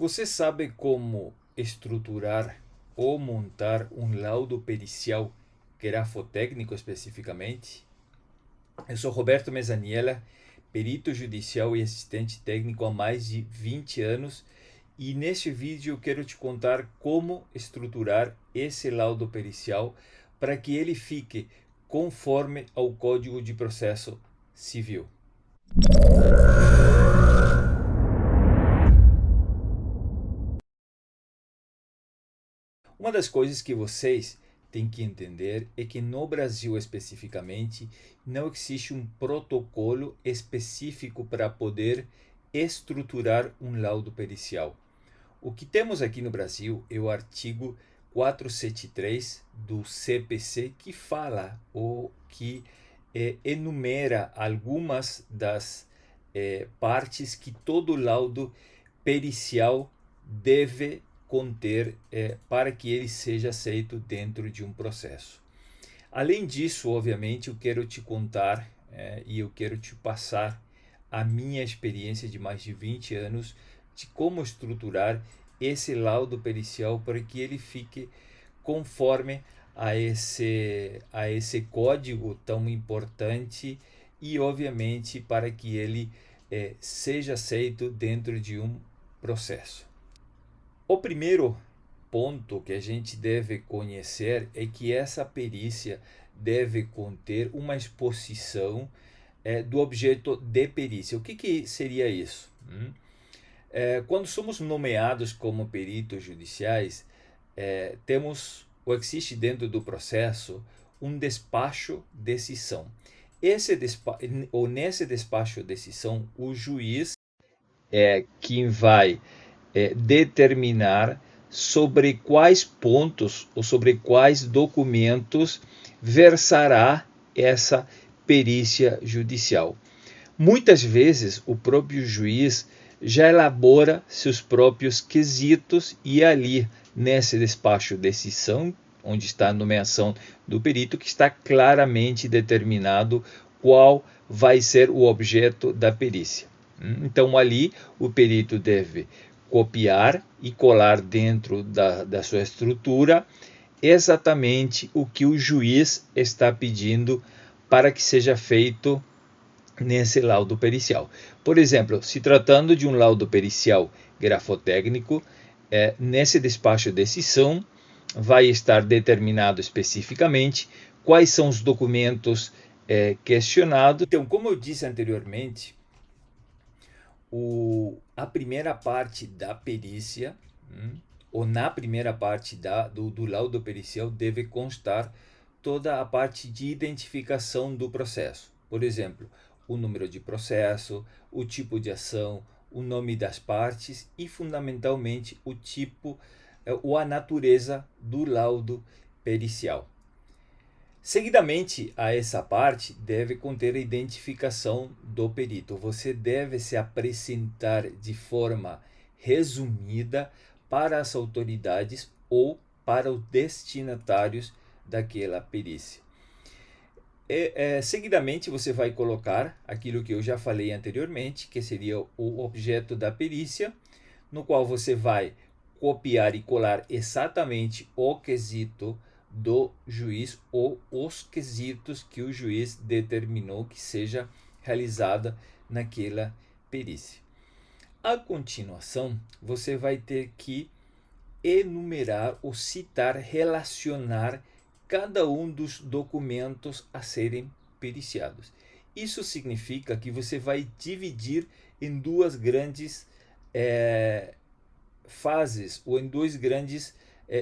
Você sabe como estruturar ou montar um laudo pericial grafotécnico especificamente? Eu sou Roberto Mezzaniella, perito judicial e assistente técnico há mais de 20 anos e neste vídeo eu quero te contar como estruturar esse laudo pericial para que ele fique conforme ao Código de Processo Civil. Uma das coisas que vocês têm que entender é que no Brasil especificamente não existe um protocolo específico para poder estruturar um laudo pericial. O que temos aqui no Brasil é o artigo 473 do CPC que fala ou que enumera algumas das partes que todo laudo pericial deve conter para que ele seja aceito dentro de um processo. Além disso, obviamente, eu quero te contar e eu quero te passar a minha experiência de mais de 20 anos de como estruturar esse laudo pericial para que ele fique conforme a esse código tão importante e, obviamente, para que ele seja aceito dentro de um processo. O primeiro ponto que a gente deve conhecer é que essa perícia deve conter uma exposição do objeto de perícia. O que seria isso? Quando somos nomeados como peritos judiciais, temos ou existe dentro do processo um despacho decisão. Nesse despacho decisão, o juiz é quem vai determinar sobre quais pontos ou sobre quais documentos versará essa perícia judicial. Muitas vezes o próprio juiz já elabora seus próprios quesitos e ali nesse despacho decisão, onde está a nomeação do perito, que está claramente determinado qual vai ser o objeto da perícia. Então ali o perito deve copiar e colar dentro da sua estrutura exatamente o que o juiz está pedindo para que seja feito nesse laudo pericial. Por exemplo, se tratando de um laudo pericial grafotécnico, nesse despacho decisão vai estar determinado especificamente quais são os documentos questionados. Então, como eu disse anteriormente, a primeira parte da perícia, ou na primeira parte do laudo pericial, deve constar toda a parte de identificação do processo. Por exemplo, o número de processo, o tipo de ação, o nome das partes e, fundamentalmente, o tipo ou a natureza do laudo pericial. Seguidamente a essa parte deve conter a identificação do perito. Você deve se apresentar de forma resumida para as autoridades ou para os destinatários daquela perícia. Seguidamente você vai colocar aquilo que eu já falei anteriormente, que seria o objeto da perícia, no qual você vai copiar e colar exatamente o quesito do juiz ou os quesitos que o juiz determinou que seja realizada naquela perícia. A continuação, você vai ter que enumerar ou citar, relacionar cada um dos documentos a serem periciados. Isso significa que você vai dividir em duas grandes fases ou em dois grandes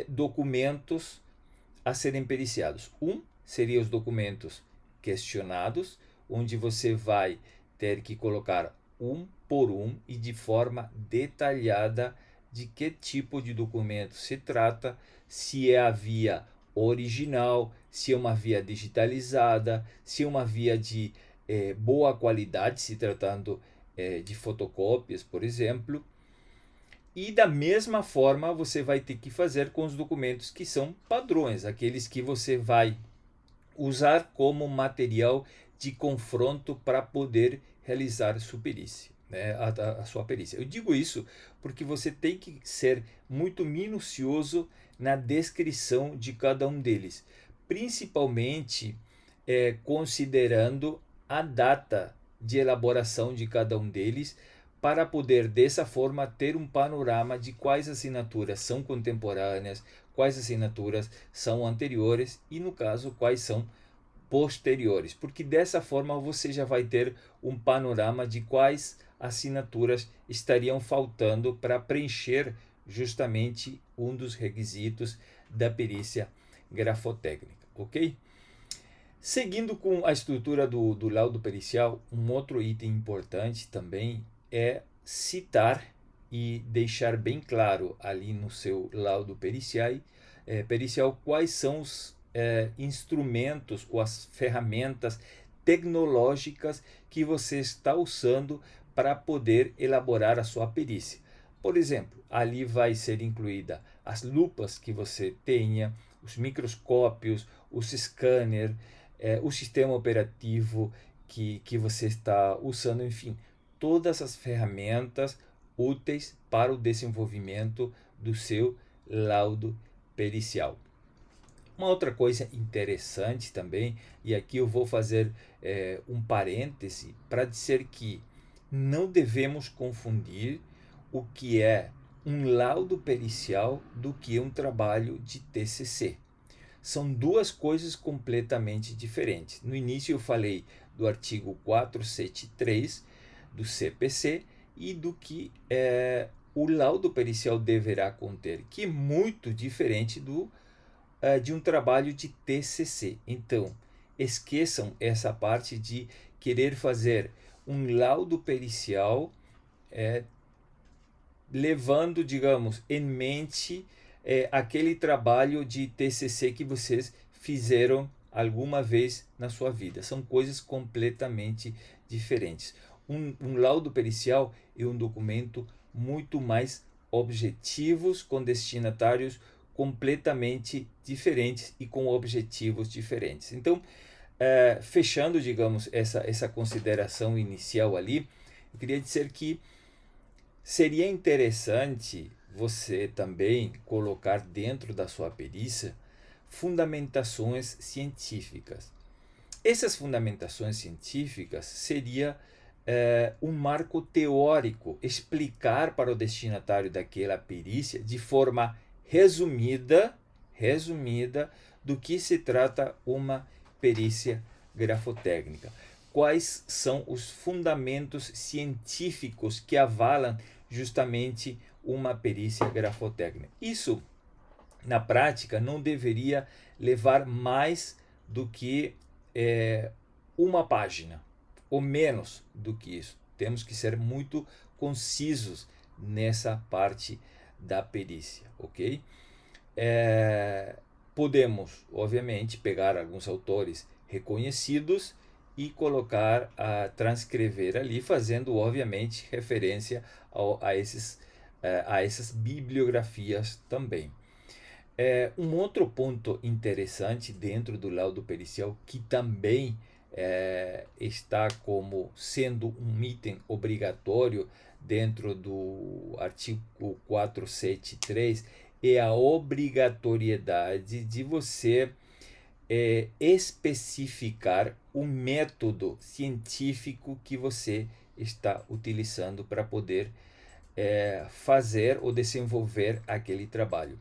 documentos a serem periciados. Um seria os documentos questionados, onde você vai ter que colocar um por um e de forma detalhada de que tipo de documento se trata, se é a via original, se é uma via digitalizada, se é uma via de boa qualidade, se tratando de fotocópias, por exemplo. E da mesma forma você vai ter que fazer com os documentos que são padrões, aqueles que você vai usar como material de confronto para poder realizar sua perícia. né, a sua perícia. Eu digo isso porque você tem que ser muito minucioso na descrição de cada um deles, principalmente considerando a data de elaboração de cada um deles, para poder dessa forma ter um panorama de quais assinaturas são contemporâneas, quais assinaturas são anteriores e, no caso, quais são posteriores, porque dessa forma você já vai ter um panorama de quais assinaturas estariam faltando para preencher justamente um dos requisitos da perícia grafotécnica, ok? Seguindo com a estrutura do laudo pericial, um outro item importante também é citar e deixar bem claro ali no seu laudo pericial quais são os instrumentos ou as ferramentas tecnológicas que você está usando para poder elaborar a sua perícia. Por exemplo, ali vai ser incluída as lupas que você tenha, os microscópios, os scanners, o sistema operativo que você está usando, enfim, todas as ferramentas úteis para o desenvolvimento do seu laudo pericial. Uma outra coisa interessante também, e aqui eu vou fazer um parêntese para dizer que não devemos confundir o que é um laudo pericial do que um trabalho de TCC. São duas coisas completamente diferentes. No início eu falei do artigo 473 do CPC e do que o laudo pericial deverá conter, que é muito diferente de um trabalho de TCC. Então, esqueçam essa parte de querer fazer um laudo pericial levando, digamos, em mente aquele trabalho de TCC que vocês fizeram alguma vez na sua vida. São coisas completamente diferentes. Um laudo pericial é um documento muito mais objetivos, com destinatários completamente diferentes e com objetivos diferentes. Então, fechando, digamos, essa consideração inicial ali, eu queria dizer que seria interessante você também colocar dentro da sua perícia fundamentações científicas. Essas fundamentações científicas seria um marco teórico, explicar para o destinatário daquela perícia de forma resumida do que se trata uma perícia grafotécnica. Quais são os fundamentos científicos que avalam justamente uma perícia grafotécnica. Isso, na prática, não deveria levar mais do que uma página, ou menos do que isso. Temos que ser muito concisos nessa parte da perícia, ok? Podemos, obviamente, pegar alguns autores reconhecidos e colocar, transcrever ali, fazendo, obviamente, referência a essas bibliografias também. Um outro ponto interessante dentro do laudo pericial, que também está como sendo um item obrigatório dentro do artigo 473, é a obrigatoriedade de você especificar o método científico que você está utilizando para poder fazer ou desenvolver aquele trabalho.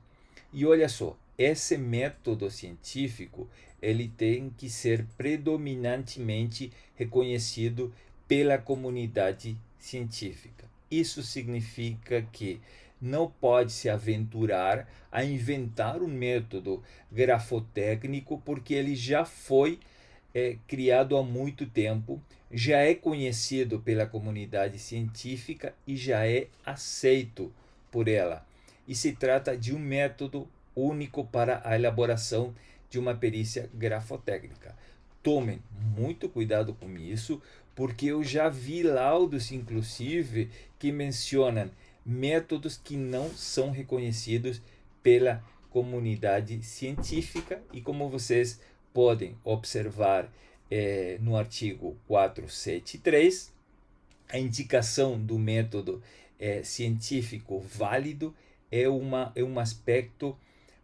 E olha só, esse método científico ele tem que ser predominantemente reconhecido pela comunidade científica. Isso significa que não pode se aventurar a inventar um método grafotécnico porque ele já foi criado há muito tempo, já é conhecido pela comunidade científica e já é aceito por ela. E se trata de um método único para a elaboração de uma perícia grafotécnica. Tomem muito cuidado com isso, porque eu já vi laudos, inclusive, que mencionam métodos que não são reconhecidos pela comunidade científica e, como vocês podem observar no artigo 473, a indicação do método científico válido é um aspecto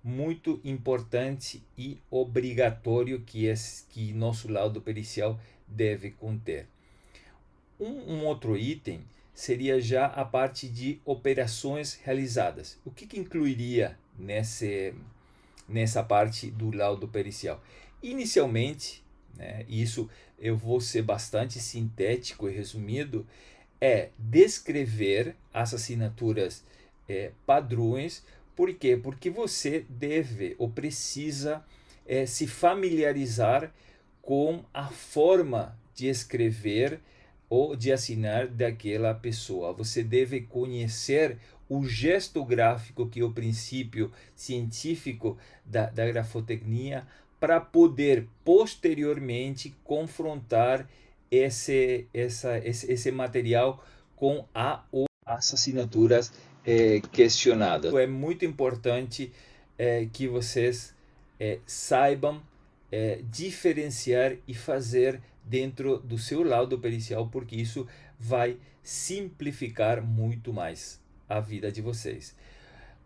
muito importante e obrigatório que nosso laudo pericial deve conter. Um outro item seria já a parte de operações realizadas. O que incluiria nessa parte do laudo pericial? Inicialmente, né, isso eu vou ser bastante sintético e resumido, é descrever as assinaturas padrões. Por quê? Porque você deve ou precisa se familiarizar com a forma de escrever ou de assinar daquela pessoa. Você deve conhecer o gesto gráfico, que é o princípio científico da grafotecnia, para poder posteriormente confrontar esse material com as assinaturas questionadas. É muito importante que vocês saibam diferenciar e fazer dentro do seu laudo pericial, porque isso vai simplificar muito mais a vida de vocês.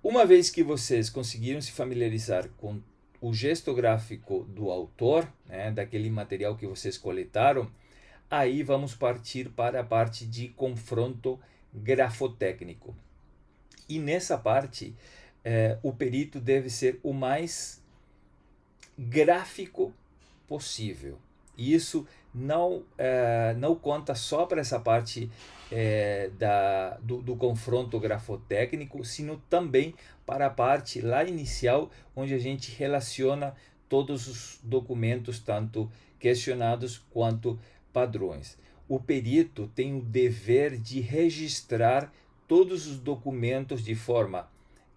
Uma vez que vocês conseguiram se familiarizar com o gesto gráfico do autor, né, daquele material que vocês coletaram, aí vamos partir para a parte de confronto grafotécnico. E nessa parte, o perito deve ser o mais gráfico possível. E isso não conta só para essa parte do confronto grafotécnico, sino também para a parte lá inicial, onde a gente relaciona todos os documentos, tanto questionados quanto padrões. O perito tem o dever de registrar todos os documentos de forma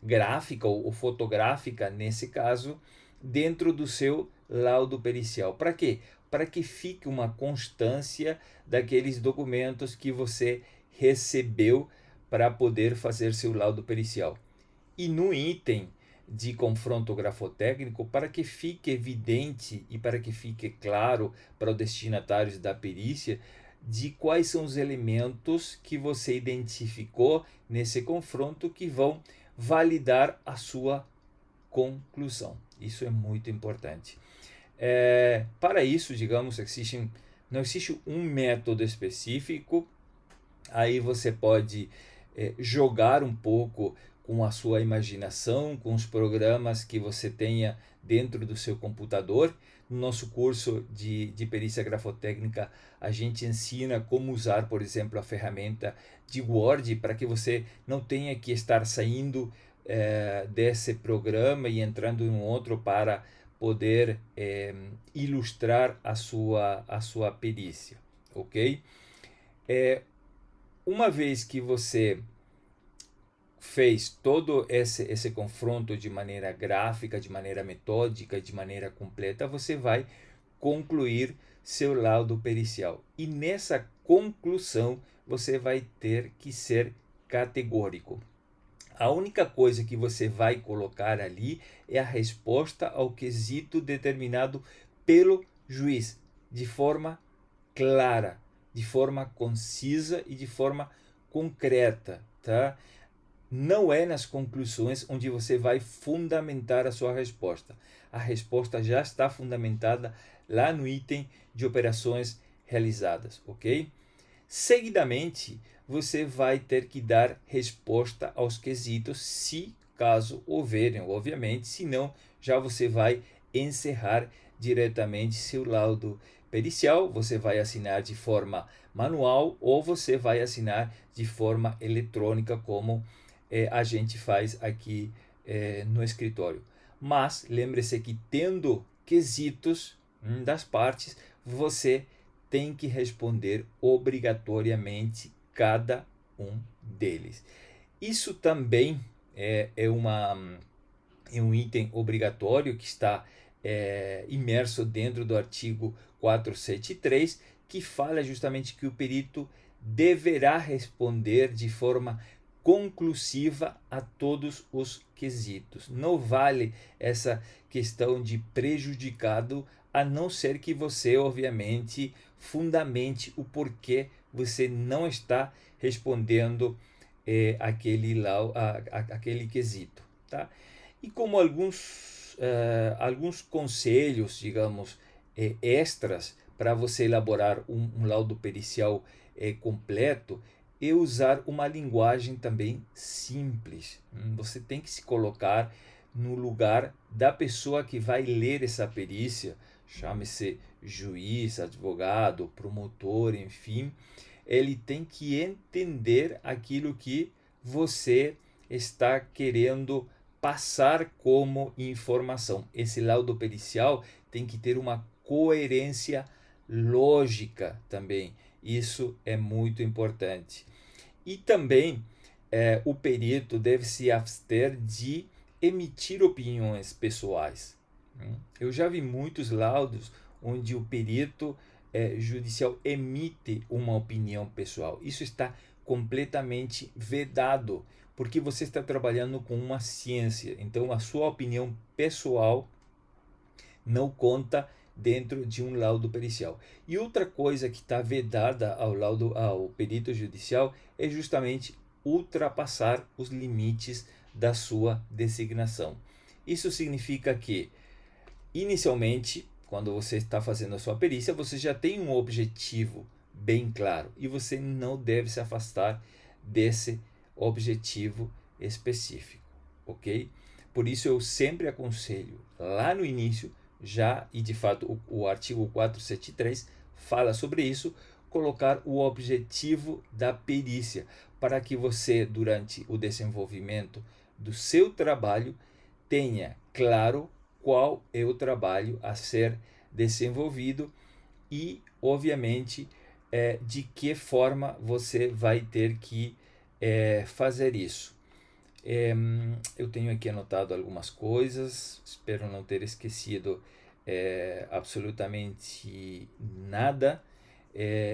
gráfica ou fotográfica, nesse caso, dentro do seu laudo pericial. Para quê? Para que fique uma constância daqueles documentos que você recebeu para poder fazer seu laudo pericial. E no item de confronto grafotécnico, para que fique evidente e para que fique claro para os destinatários da perícia de quais são os elementos que você identificou nesse confronto que vão validar a sua conclusão. Isso é muito importante. Para isso, digamos, não existe um método específico. Aí você pode jogar um pouco com a sua imaginação, com os programas que você tenha dentro do seu computador. No nosso curso de perícia grafotécnica, a gente ensina como usar, por exemplo, a ferramenta de Word, para que você não tenha que estar saindo desse programa e entrando em um outro para poder ilustrar a sua perícia, ok? Uma vez que você fez todo esse confronto de maneira gráfica, de maneira metódica, de maneira completa, você vai concluir seu laudo pericial. E nessa conclusão, você vai ter que ser categórico. A única coisa que você vai colocar ali é a resposta ao quesito determinado pelo juiz, de forma clara, de forma concisa e de forma concreta, tá? Não é nas conclusões onde você vai fundamentar a sua resposta. A resposta já está fundamentada lá no item de operações realizadas, ok? Seguidamente, você vai ter que dar resposta aos quesitos, se caso houverem, obviamente, senão já você vai encerrar diretamente seu laudo pericial. Você vai assinar de forma manual ou você vai assinar de forma eletrônica, como a gente faz aqui no escritório. Mas lembre-se que, tendo quesitos das partes, você tem que responder obrigatoriamente cada um deles. Isso também é um item obrigatório que está imerso dentro do artigo 473, que fala justamente que o perito deverá responder de forma conclusiva a todos os quesitos. Não vale essa questão de prejudicado a não ser que você, obviamente, fundamente o porquê você não está respondendo aquele quesito, tá? E como alguns conselhos, digamos, extras para você elaborar um laudo pericial completo, é usar uma linguagem também simples. Você tem que se colocar no lugar da pessoa que vai ler essa perícia, chame-se juiz, advogado, promotor, enfim, ele tem que entender aquilo que você está querendo passar como informação. Esse laudo pericial tem que ter uma coerência lógica também. Isso é muito importante. E também o perito deve se abster de emitir opiniões pessoais. Eu já vi muitos laudos onde o perito judicial emite uma opinião pessoal. Isso está completamente vedado, porque você está trabalhando com uma ciência. Então, a sua opinião pessoal não conta dentro de um laudo pericial. E outra coisa que está vedada ao perito judicial é justamente ultrapassar os limites da sua designação. Isso significa que, inicialmente, quando você está fazendo a sua perícia, você já tem um objetivo bem claro e você não deve se afastar desse objetivo específico, ok? Por isso eu sempre aconselho lá no início, já, e de fato o artigo 473 fala sobre isso, colocar o objetivo da perícia, para que você, durante o desenvolvimento do seu trabalho, tenha claro qual é o trabalho a ser desenvolvido e, obviamente, de que forma você vai ter que fazer isso. Eu tenho aqui anotado algumas coisas, espero não ter esquecido absolutamente nada.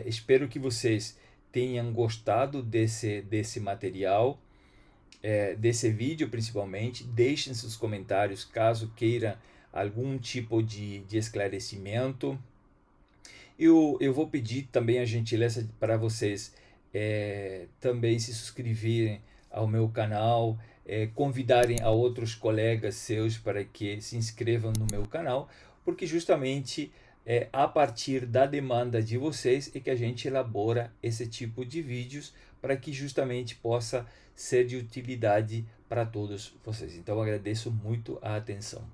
Espero que vocês tenham gostado desse material, desse vídeo principalmente. Deixem seus comentários caso queira algum tipo de esclarecimento. Eu vou pedir também a gentileza para vocês também se inscreverem ao meu canal, convidarem a outros colegas seus para que se inscrevam no meu canal, porque justamente a partir da demanda de vocês é que a gente elabora esse tipo de vídeos para que justamente possa ser de utilidade para todos vocês. Então agradeço muito a atenção.